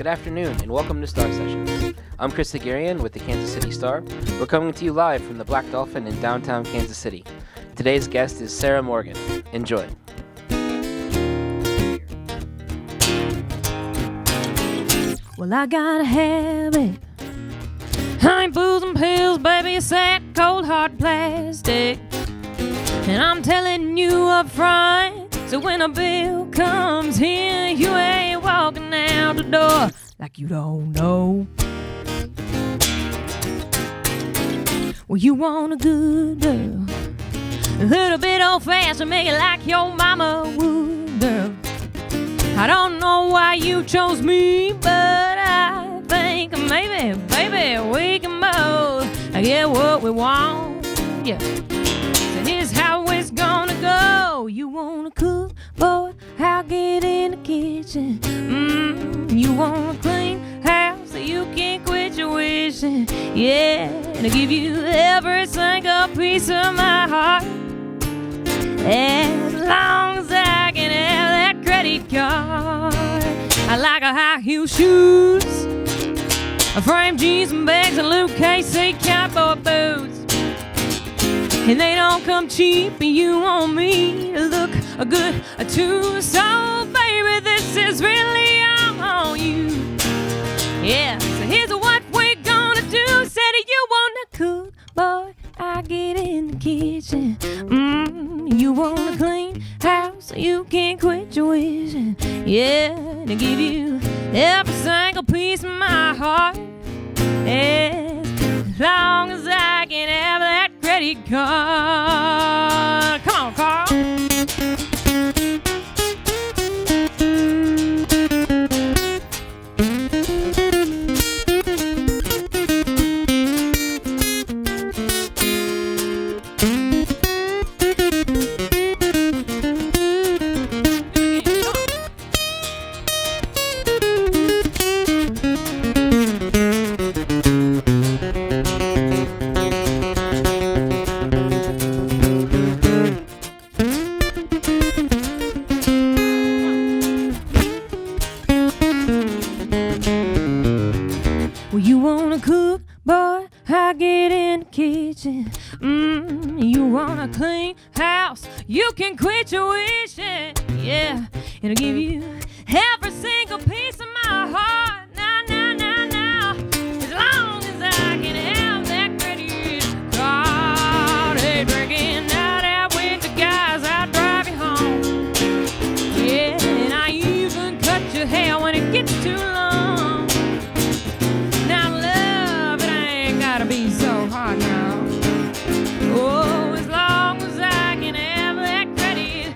good afternoon, and welcome to Star Sessions. I'm Chris Haghirian with the Kansas City Star. We're coming to you live from the Black Dolphin in downtown Kansas City. Today's guest is Sara Morgan. Enjoy. Well, I got a habit. I ain't booze and pills, baby, it's that cold hard plastic. And I'm telling you up front, so when a bill comes in, you ain't walking out the door like you don't know. Well, you want a good girl, a little bit old-fashioned, make it like your mama would, girl. I don't know why you chose me, but I think maybe, baby, we can both get what we want. Yeah. So here's how it's gonna go. You wanna cook, boy, I'll get in the kitchen. You wanna clean house so you can't quit your wishing. Yeah, and I give you every single piece of my heart, as long as I can have that credit card. I like a high heel shoes, a frame jeans and bags and Luke Casey cowboy boots. And they don't come cheap, and you want me to look good too. So baby, this is really all on you. Yeah, so here's what we're gonna do. Said you wanna cook, boy, I get in the kitchen. You wanna clean house so you can't quit your wishing. Yeah, to give you every single piece of my heart, as long as I can have that credit card. Come on, Carl. You wanna clean house, you can quit your wishing. Yeah, and I'll give you every single piece of my heart. Now, as long as I can have that credit card. Hey, drinking night out with the guys, I'll drive you home. Yeah, and I even cut your hair when it gets too long. Now, love, it ain't gotta be so hard now. Oh, as long as I can have that credit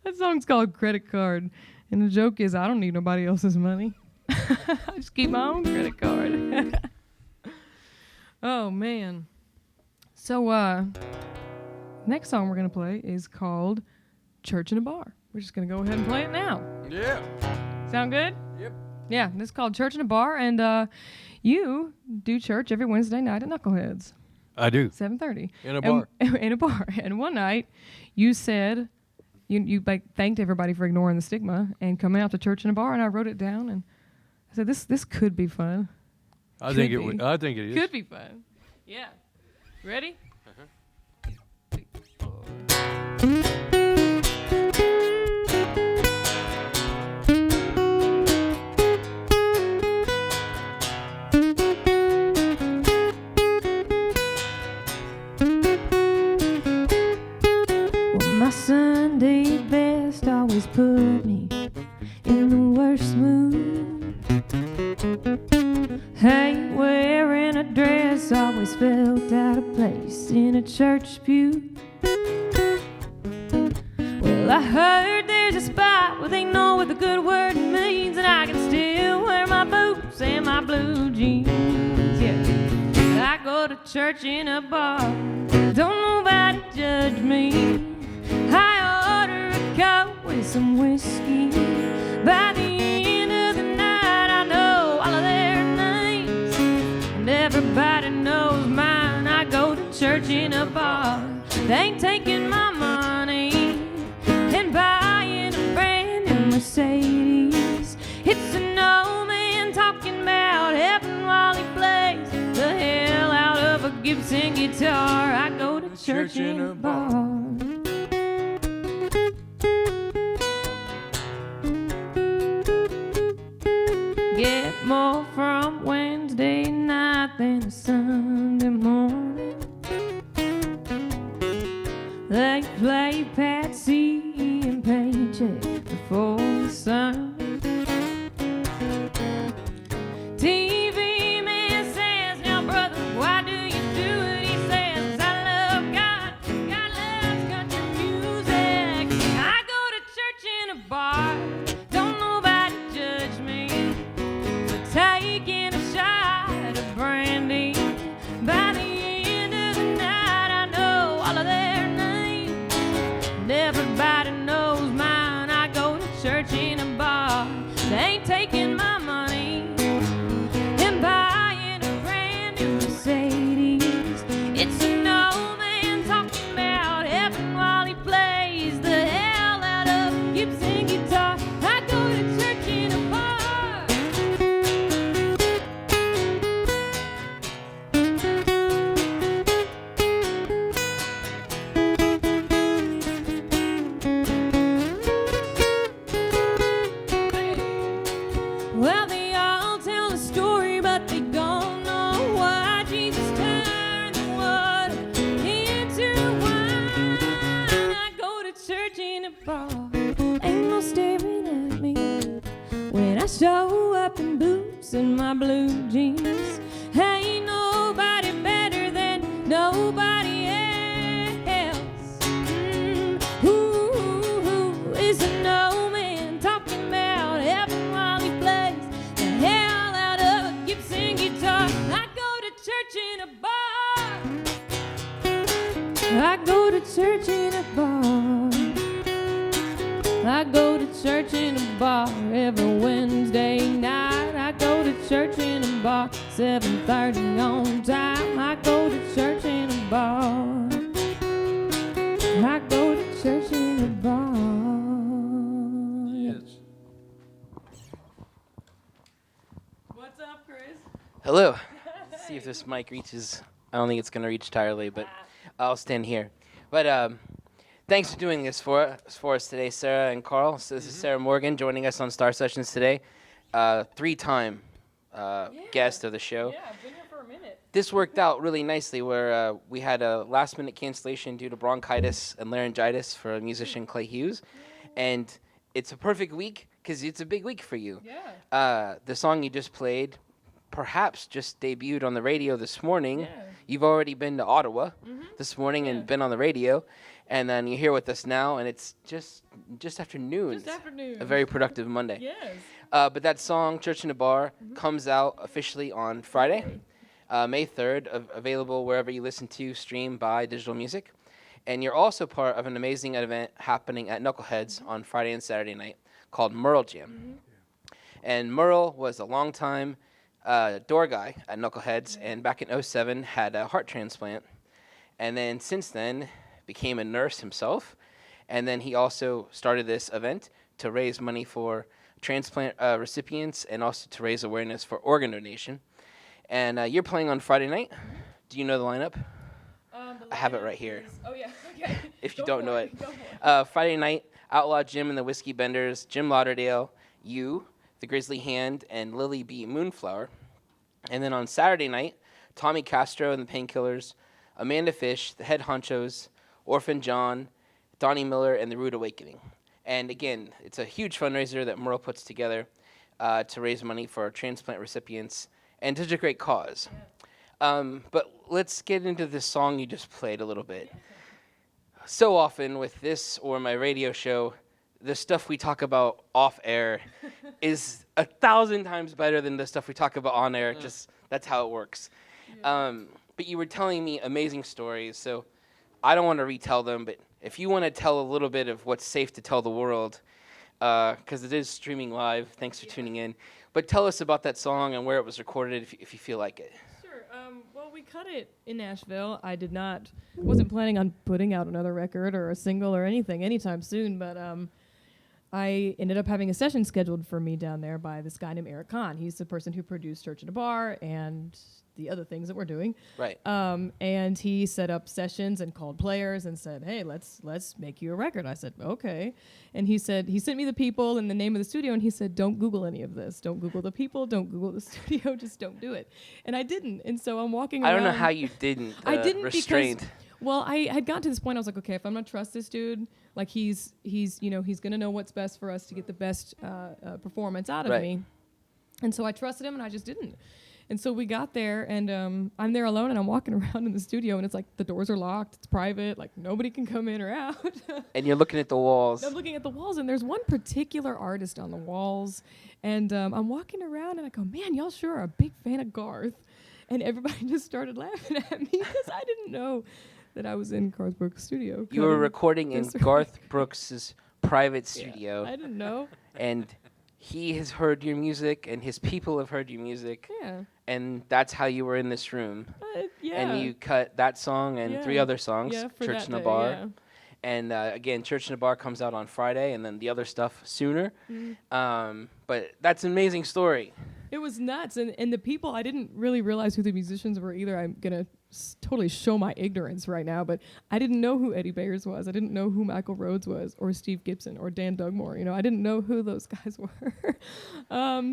That song's called Credit Card, and the joke is I don't need nobody else's money. I just keep my own credit card. Oh, man. So, next song we're going to play is called Church in a Bar. We're just going to go ahead and play it now. Yeah. Sound good? Yep. Yeah, this is called Church in a Bar, and you do church every Wednesday night at Knuckleheads. I do. 7:30. In a bar. In a bar. And one night, you said... You thanked everybody for ignoring the stigma and coming out to church in a bar, and I wrote it down, and I said, this could be fun. I think it is. Could be fun. Yeah. Ready? Well, my Sunday best always put me in the worst mood. Hey, wearing a dress always felt out of place in a church pew. Well, I heard there's a spot where they know what the good word means, and I can still wear my boots and my blue jeans. Yeah, I go to to church in a bar. Don't nobody judge me. I order a Coke with some whiskey. By the end of the night, I know all of their names, and everybody knows mine. I go to church in a bar. They ain't taking my money and buying a brand new Mercedes. It's an old man talking about heaven while he plays the hell out of a Gibson guitar. I go to church in a bar. Get more from Wednesday night than a Sunday morning. They play Patsy and Paycheck before the sun. TV man says, now brother, why do you do it? He says, I love God, God loves country music. I go to church in a bar. Don't nobody judge me for taking a shot of brandy. By the end of the night, I know all of their names, and everybody knows mine. I go to church in a bar. They ain't taking my money and buying a brand new Mercedes. It's an old man talking about heaven while he plays the hell out of a Gibson guitar. I go to church in a bar. Well, they all tell a story, but they don't know why Jesus turned the water into wine. I go to church in a bar. Ain't no staring at me when I show up in boots and my blue jeans. Ain't nobody better than nobody else. Who is an old man talking about heaven while he plays the hell out of a Gibson guitar? I go to church in a bar. I go to church in a bar. I go to church in a bar every Wednesday night. I go to church in a bar, 7:30 on time. I go to church in a bar. I go to church in a bar. Yes. What's up, Chris? Hello. Let's see if this mic reaches. I don't think it's going to reach entirely, but I'll stand here. But thanks for doing this for us today, Sarah and Carl. So this is Sara Morgan joining us on Star Sessions today. 3-time guest of the show. Yeah, I've been here for a minute. This worked out really nicely where we had a last-minute cancellation due to bronchitis and laryngitis for musician Clay Hughes. And it's a perfect week because it's a big week for you. Yeah. The song you just played perhaps just debuted on the radio this morning. Yeah. You've already been to Ottawa this morning and been on the radio. And then you're here with us now, and it's just after noon. Just afternoon. A very productive Monday. Yes. But that song, Church in a Bar, comes out officially on Friday, May 3rd, available wherever you listen to, stream, buy digital music. And you're also part of an amazing event happening at Knuckleheads on Friday and Saturday night called Merle Jam. And Merle was a longtime door guy at Knuckleheads, and back in 2007 had a heart transplant. And then since then, became a nurse himself. And then he also started this event to raise money for transplant recipients and also to raise awareness for organ donation. And you're playing on Friday night. Do you know the lineup? I have it right here. Oh, yeah. Okay. If you Go don't for know it. it. Go for it. Friday night, Outlaw Jim and the Whiskey Benders, Jim Lauderdale, you, the Grizzly Hand, and Lily B. Moonflower. And then on Saturday night, Tommy Castro and the Painkillers, Amanda Fish, the Head Honchos, Orphan John, Donnie Miller, and the Rude Awakening. And again, it's a huge fundraiser that Merle puts together to raise money for transplant recipients and such a great cause. But let's get into this song you just played a little bit. So often with this or my radio show, the stuff we talk about off air is 1,000 times better than the stuff we talk about on air. Just that's how it works. but you were telling me amazing stories, so I don't want to retell them, but if you want to tell a little bit of what's safe to tell the world, because it is streaming live, thanks for tuning in, but tell us about that song and where it was recorded if you feel like it. Sure. Well, we cut it in Nashville. Wasn't planning on putting out another record or a single or anything anytime soon, but I ended up having a session scheduled for me down there by this guy named Eric Kahn. He's the person who produced Church in a Bar and the other things that we're doing. Right. And he set up sessions and called players and said, "Hey, let's make you a record." I said, "Okay." And he sent me the people and the name of the studio, and he said, "Don't Google any of this. Don't Google the people. Don't Google the studio. Just don't do it." And I didn't. And so I'm walking around. I don't know how you didn't. I didn't restrained. because, well, I had gotten to this point. I was like, okay, if I'm gonna trust this dude, like he's gonna know what's best for us to get the best performance out of me. And so I trusted him, and I just didn't. And so we got there, and I'm there alone, and I'm walking around in the studio, and it's like the doors are locked, it's private, like nobody can come in or out. And you're looking at the walls. I'm looking at the walls, and there's one particular artist on the walls, and I'm walking around, and I go, "Man, y'all sure are a big fan of Garth." And everybody just started laughing at me because I didn't know that I was in Garth Brooks' studio. You were recording in Garth Brooks' private studio. Yeah, I didn't know. And he has heard your music, and his people have heard your music. Yeah. And that's how you were in this room. Yeah. And you cut that song and 3 other songs, for Church that in a day, Bar. yeah. And again, Church in a Bar comes out on Friday, and then the other stuff sooner. But that's an amazing story. It was nuts. And the people, I didn't really realize who the musicians were either. I'm going to totally show my ignorance right now, but I didn't know who Eddie Bayers was. I didn't know who Michael Rhodes was, or Steve Gibson, or Dan Dugmore. I didn't know who those guys were.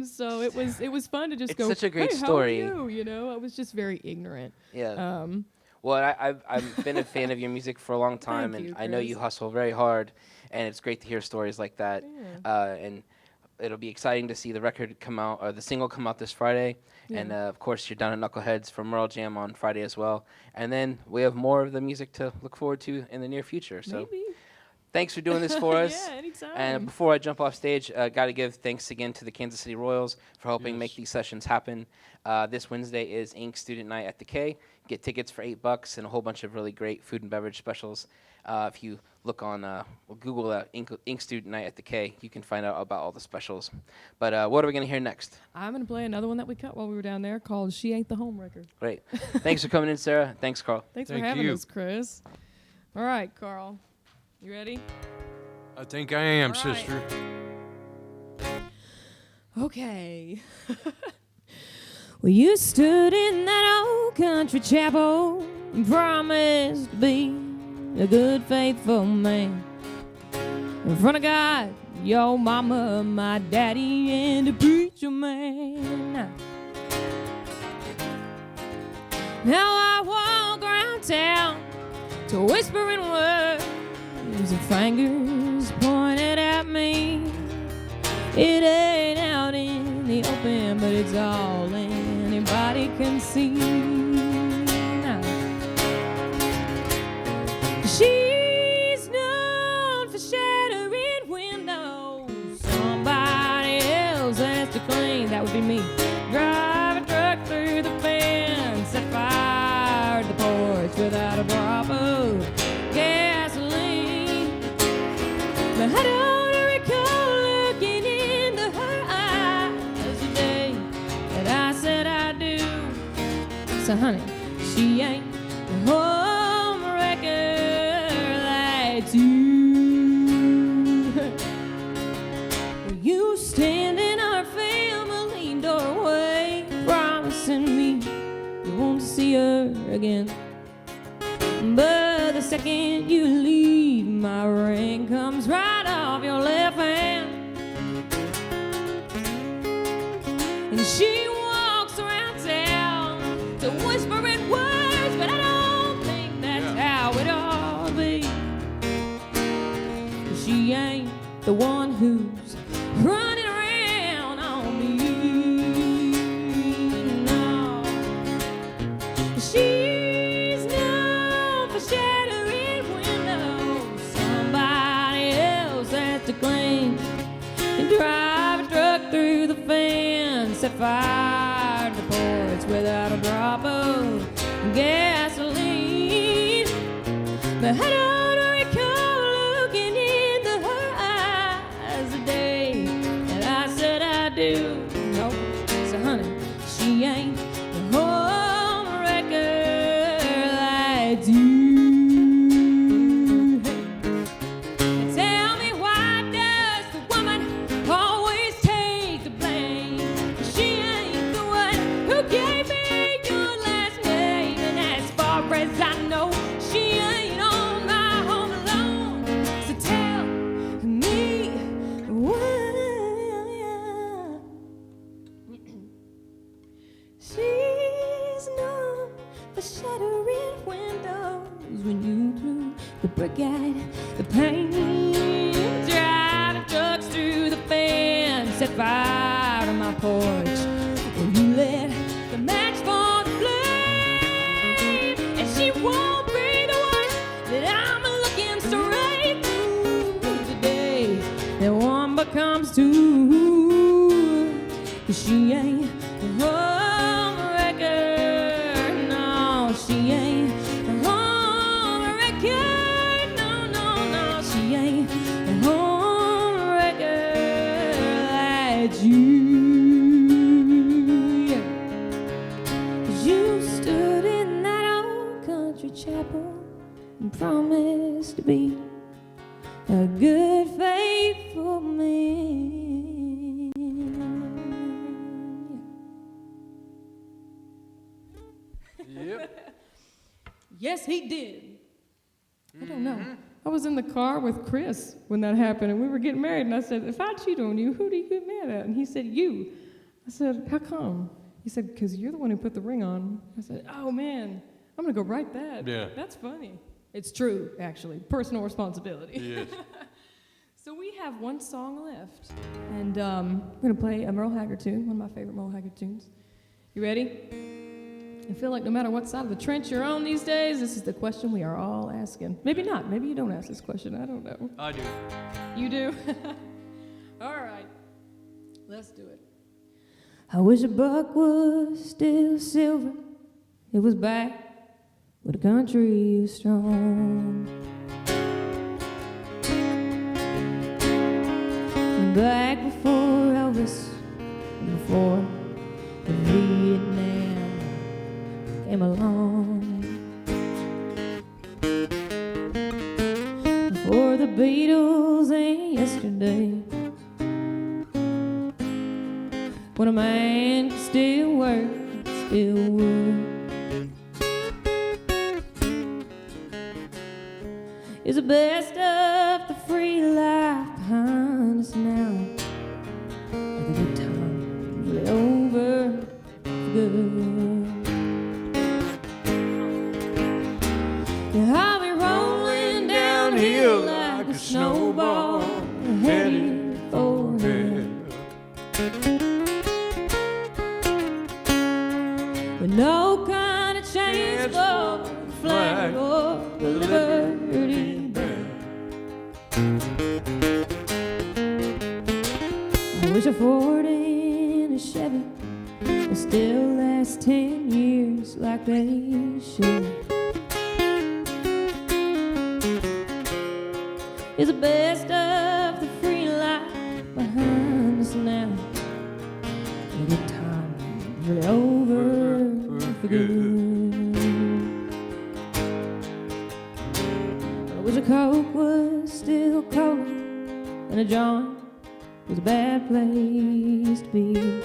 So it was fun to just go, such a great "Hey, story. how are you?" I was just very ignorant. Yeah. Well, I've been a fan of your music for a long time, Thank and you, I know Chris. you hustle very hard, and it's great to hear stories like that. Yeah. And it'll be exciting to see the record come out, or the single come out this Friday. Yeah. And of course, you're down at Knuckleheads for Merle Jam on Friday as well. And then we have more of the music to look forward to in the near future. So Maybe. thanks for doing this for us. Yeah, anytime. And before I jump off stage, got to give thanks again to the Kansas City Royals for helping make these sessions happen. This Wednesday is Ink Student Night at the K. Get tickets for $8 and a whole bunch of really great food and beverage specials. If you look on, Google Ink Student Night at the K, you can find out about all the specials. But what are we going to hear next? I'm going to play another one that we cut while we were down there called "She Ain't the Home Record." Great. Thanks for coming in, Sarah. Thanks, Carl. Thanks Thank for having you. us, Chris. All right, Carl. You ready? I think I am, All right. sister. Okay. Well, you stood in that old country chapel and promised to be a good, faithful man. In front of God, your mama, my daddy, and a preacher man. Now I walk around town to whispering words and fingers pointed at me. It ain't out in the open, but it's all anybody can see. She's known for shattering windows. Somebody else has to clean. That would be me. Drive a truck through the fence, set fire to the porch without a drop of gasoline. But I don't recall looking into her eyes the day that I said I do. So honey, she ain't the home wrecker like you. You stand in our family doorway, promising me you won't see her again. But the second you leave, my ring comes right off your left hand. And she walks around town to whispering words, but I don't think that's how it ought to be. She ain't the one who's running around on me. No. She's known for shattering windows. Somebody else has to clean and drive a truck through the fence, set fire to the porch without a drop of gasoline. But I don't recall looking into her eyes the day that I said I do. No, so honey, she ain't the home wrecker like you. Brigade, the pain, driving trucks through the fence, set fire to my porch. Well, you lit the match for the flame, and she won't be the one that I'm looking straight through today. That one becomes two, 'cause she ain't the home wrecker. No, she ain't the home wrecker. And promised to be a good, faithful man. Yep. Yes, he did. I don't know. I was in the car with Chris when that happened, and we were getting married, and I said, if I cheat on you, who do you get mad at? And he said, you. I said, how come? He said, because you're the one who put the ring on. I said, oh, man. I'm going to go write that. Yeah. That's funny. It's true, actually. Personal responsibility. Yes. So we have one song left. And we're going to play a Merle Haggard tune, one of my favorite Merle Haggard tunes. You ready? I feel like no matter what side of the trench you're on these days, this is the question we are all asking. Maybe not. Maybe you don't ask this question. I don't know. I do. You do? All right. Let's do it. I wish a buck was still silver. It was back where the country was strong. Back before Elvis, before the Vietnam came along. Before the Beatles and yesterday. When a man could still work, still would. Is the best of the free life behind us now. The good times really over for good. Yeah, I'll be rolling downhill like a snowball, headed for hell. With no kind of chance for the flag or the Liberty. I wish a Ford and a Chevy would still last 10 years like they should. It's the best of the free life behind us now. The good times really over for good. I wish a Coke was still cold and a joint was a bad place to be.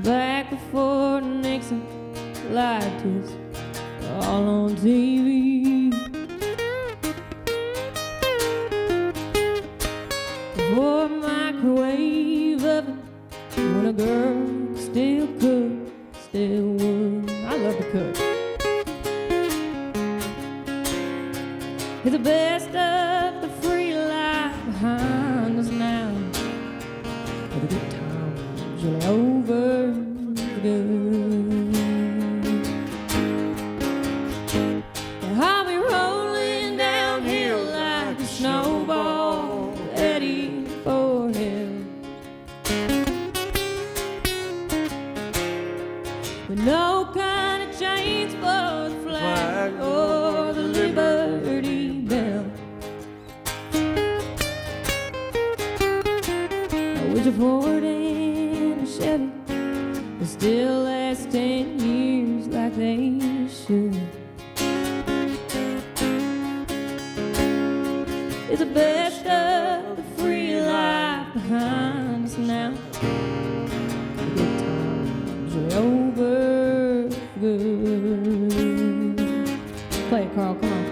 Back before Nixon lied to us all on TV. Before a microwave oven, when a girl still could, still would. I love to cook. It's the best of the free life behind us now. But the good times really over for good. And I'll be rolling downhill like a snowball, heading for hell. but no kind of chains for the flag or the Liberty Bell. With a Ford and a Chevy, they still last 10 years like they should. It's the best of the free life behind us now. The good times are over good. Play it, Carl, come on.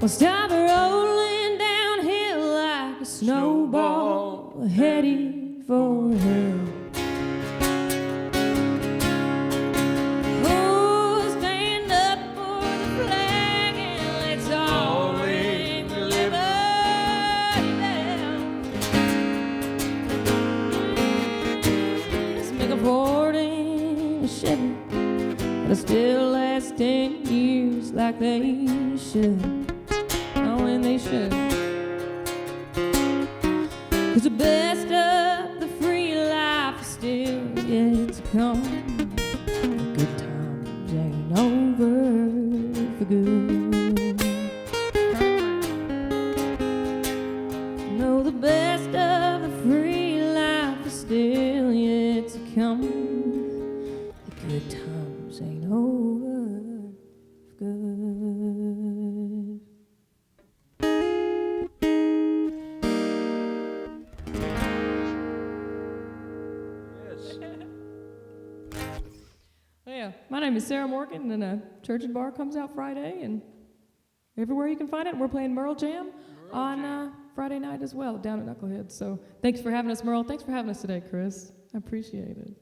Well, stop rolling downhill like a snowball headed for hell. Oh, stand up for the flag and let's all ring the Liberty Bell. Let's make a Ford and a Chevy that'll still last 10 years like they should. And they should. 'Cause the best of the free life is still yet to come. The good times ain't over for good. No, the best of the free life is still yet to come. The good times ain't over for good. Yeah, my name is Sara Morgan, and Church and Bar comes out Friday, and everywhere you can find it. And we're playing Merle Jam on Friday night as well, down at Knucklehead. So thanks for having us, Merle. Thanks for having us today, Chris. I appreciate it.